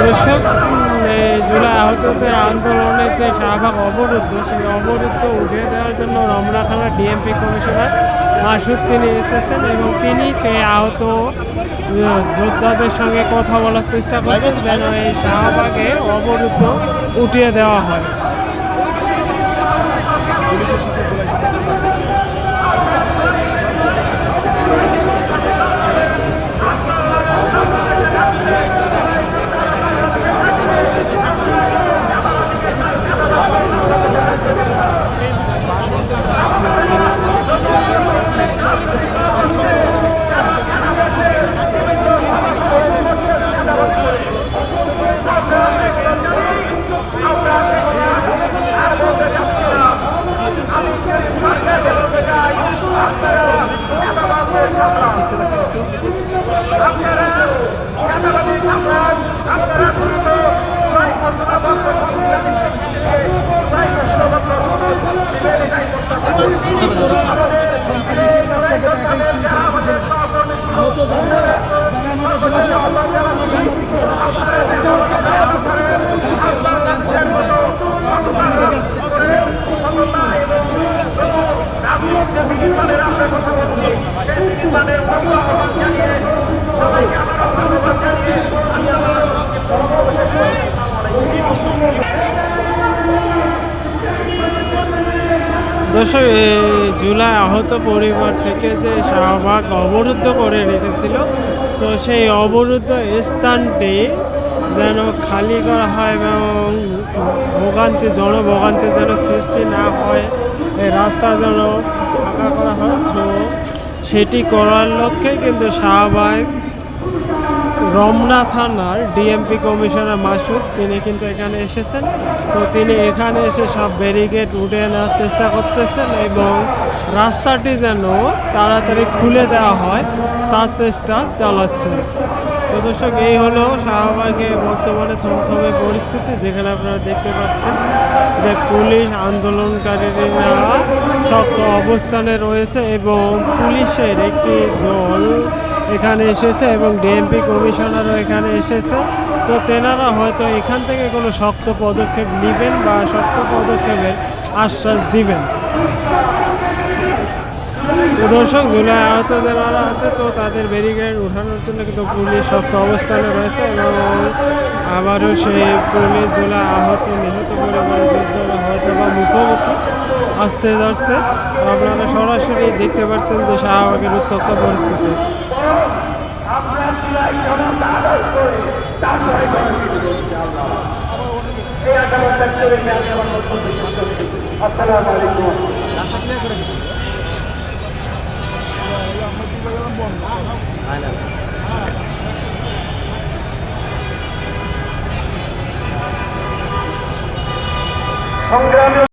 দর্শক, জুলাই আহতদের আন্দোলনের যে শাহবাগ অবরুদ্ধ, সেই অবরুদ্ধ উঠিয়ে দেওয়ার জন্য রমনা থানার ডিএমপি কমিশনার মাসুদ তিনি এসেছেন এবং তিনি সেই আহত যোদ্ধাদের সঙ্গে কথা বলার চেষ্টা করছেন যেন এই শাহবাগে অবরুদ্ধ উঠিয়ে দেওয়া হয়। দর্শক, জুলাই আহত পরিবার থেকে যে শাহবাগ অবরুদ্ধ করে রেখেছিল, তো সেই অবরুদ্ধ স্থানটি যেন খালি করা হয় এবং জনভোগান্তি যেন সৃষ্টি না হয়, এই রাস্তা যেন ফাঁকা করা হয়। তো সেটি করার লক্ষ্যে কিন্তু শাহবাগ রমনা থানার ডিএমপি কমিশনার মাসুদ তিনি কিন্তু এখানে এসেছেন। তো তিনি এখানে এসে সব ব্যারিকেড উঠে নেওয়ার চেষ্টা করতেছেন এবং রাস্তাটি যেন তাড়াতাড়ি খুলে দেওয়া হয় তার চেষ্টা চালাচ্ছেন। তো দর্শক, এই হলো শাহবাগে বর্তমানে থমথমে পরিস্থিতি, যেখানে আপনারা দেখতে পাচ্ছেন যে পুলিশ আন্দোলনকারীরা শক্ত অবস্থানে রয়েছে এবং পুলিশের একটি দল এখানে এসেছে এবং ডিএমপি কমিশনারও এখানে এসেছে। তো তেনারা হয়তো এখান থেকে কোনো শক্ত পদক্ষেপ নেবেন বা শক্ত পদক্ষেপের আশ্বাস দিবেন। তো দর্শক, জুলাই আহত যারা আছে তো তাদের ব্যারিকেড উঠানোর জন্য কিন্তু পুলিশ শক্ত অবস্থানে রয়েছে এবং আবারও সেই পুলিশ জুলাই আহত নিহত পরিবারের যোদ্ধারা হয়তো বা মুখোমুখি আসতে যাচ্ছে। তো আপনারা সরাসরি দেখতে পাচ্ছেন যে শাহবাগের উত্তপ্ত পরিস্থিতি। সংগ্রামী